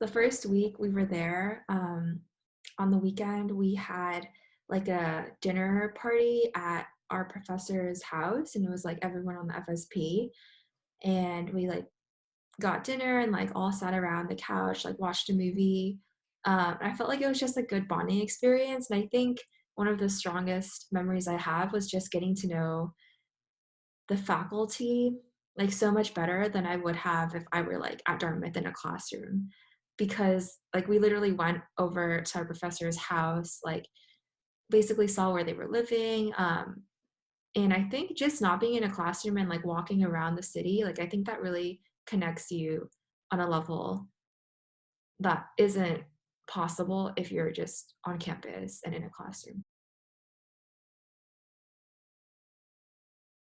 The first week we were there, on the weekend, we had like a dinner party at our professor's house, and it was like everyone on the FSP. And we like got dinner and like all sat around the couch, like watched a movie. And I felt like it was just a good bonding experience. And I think one of the strongest memories I have was just getting to know the faculty like so much better than I would have if I were like at Dartmouth in a classroom. Because like we literally went over to our professor's house, like basically saw where they were living. And I think just not being in a classroom and like walking around the city, like I think that really connects you on a level that isn't possible if you're just on campus and in a classroom.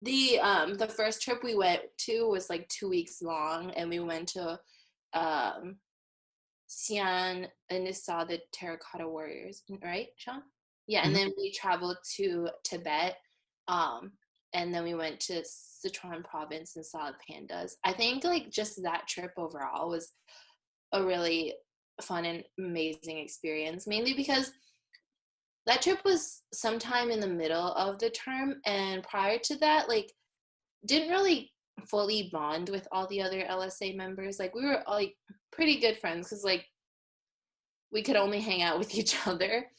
The first trip we went to was like 2 weeks long, and we went to um Xi'an and saw the terracotta warriors, right, Sean? Yeah, and Mhm. then we traveled to Tibet, um, and then we went to Sichuan province and saw the pandas. I think like just that trip overall was a really fun and amazing experience, mainly because that trip was sometime in the middle of the term, and prior to that, like didn't really fully bond with all the other LSA members. Like we were like pretty good friends because like we could only hang out with each other.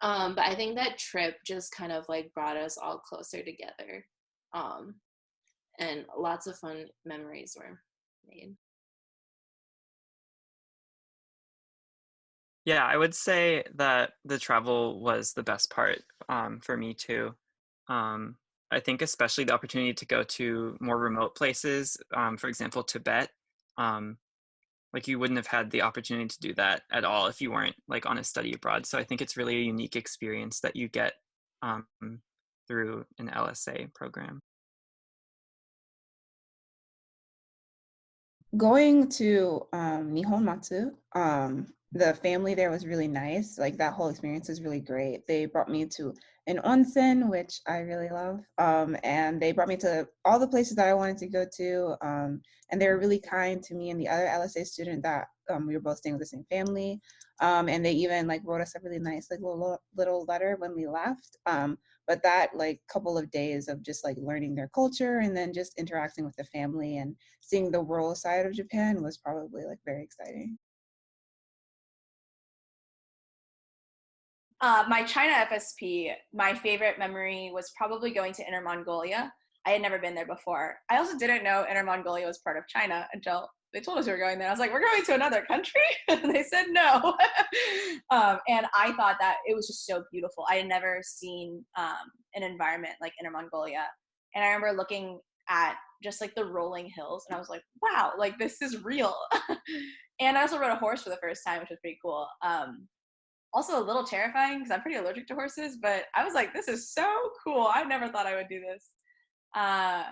But I think that trip just kind of like brought us all closer together. Um, and lots of fun memories were made. Yeah, I would say that the travel was the best part for me too. Um, I think especially the opportunity to go to more remote places, for example, Tibet. Um, like you wouldn't have had the opportunity to do that at all if you weren't like on a study abroad. So I think it's really a unique experience that you get um, through an LSA program. Going to Nihon Matsu, the family there was really nice. Like that whole experience was really great. They brought me to an onsen, which I really love, and they brought me to all the places that I wanted to go to. And they were really kind to me and the other LSA student that we were both staying with the same family. And they even like wrote us a really nice like little letter when we left. But that like couple of days of just like learning their culture and then just interacting with the family and seeing the rural side of Japan was probably like very exciting. My China FSP, my favorite memory was probably going to Inner Mongolia. I had never been there before. I also didn't know Inner Mongolia was part of China until they told us we were going there. I was like, we're going to another country? And they said no. And I thought that it was just so beautiful. I had never seen an environment like Inner Mongolia. And I remember looking at just like the rolling hills and I was like, wow, like this is real. And I also rode a horse for the first time, which was pretty cool. Also a little terrifying because I'm pretty allergic to horses, but I was like, this is so cool. I never thought I would do this. Uh,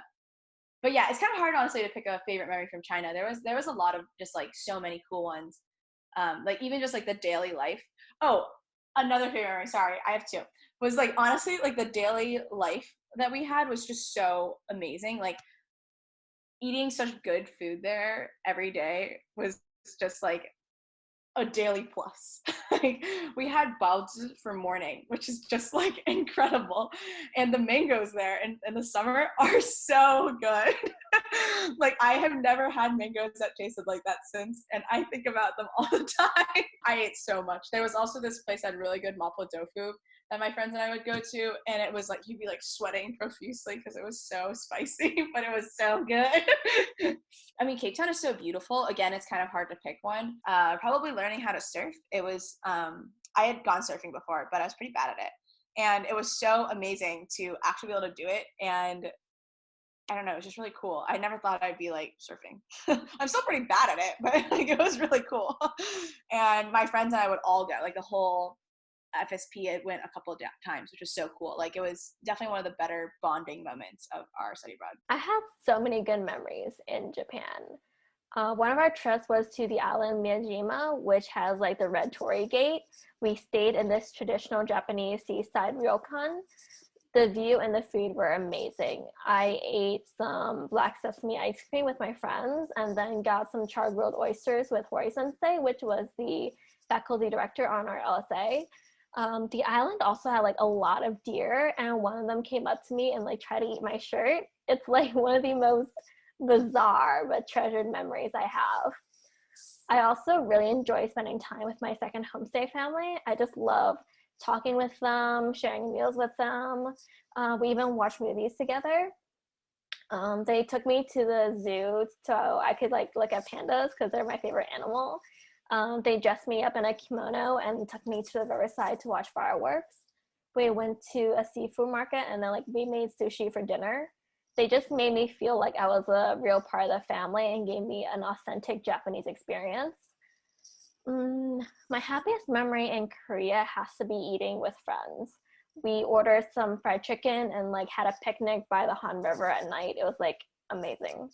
but yeah, it's kind of hard honestly to pick a favorite memory from China. There was a lot of just like so many cool ones. Like even just like the daily life. Oh, another favorite memory, sorry, I have two. Was like honestly like the daily life that we had was just so amazing. Like eating such good food there every day was just like a daily plus. Like we had baozi for morning, which is just like incredible. And the mangoes there in the summer are so good. Like I have never had mangoes that tasted like that since, and I think about them all the time. I ate so much. There was also this place that had really good mapo tofu that my friends and I would go to, and it was like you'd be like sweating profusely because it was so spicy, but it was so good. I mean, Cape Town is so beautiful. Again, it's kind of hard to pick one. Probably learning how to surf. It was I had gone surfing before, but I was pretty bad at it, and it was so amazing to actually be able to do it. And I don't know, it was just really cool. I never thought I'd be like surfing. I'm still pretty bad at it, but like it was really cool. And my friends and I would all go, like the whole FSP. It went a couple of times, which was so cool. Like it was definitely one of the better bonding moments of our study abroad. I have so many good memories in Japan. One of our trips was to the island Miyajima, which has like the Red Torii Gate. We stayed in this traditional Japanese seaside ryokan. The view and the food were amazing. I ate some black sesame ice cream with my friends and then got some char-grilled oysters with Hori Sensei, which was the faculty director on our LSA. The island also had like a lot of deer, and one of them came up to me and like tried to eat my shirt. It's like one of the most bizarre but treasured memories I have. I also really enjoy spending time with my second homestay family. I just love talking with them, sharing meals with them. We even watched movies together. They took me to the zoo so I could like look at pandas because they're my favorite animal. They dressed me up in a kimono and took me to the riverside to watch fireworks. We went to a seafood market and then like we made sushi for dinner. They just made me feel like I was a real part of the family and gave me an authentic Japanese experience. My happiest memory in Korea has to be eating with friends. We ordered some fried chicken and like had a picnic by the Han River at night. It was like amazing.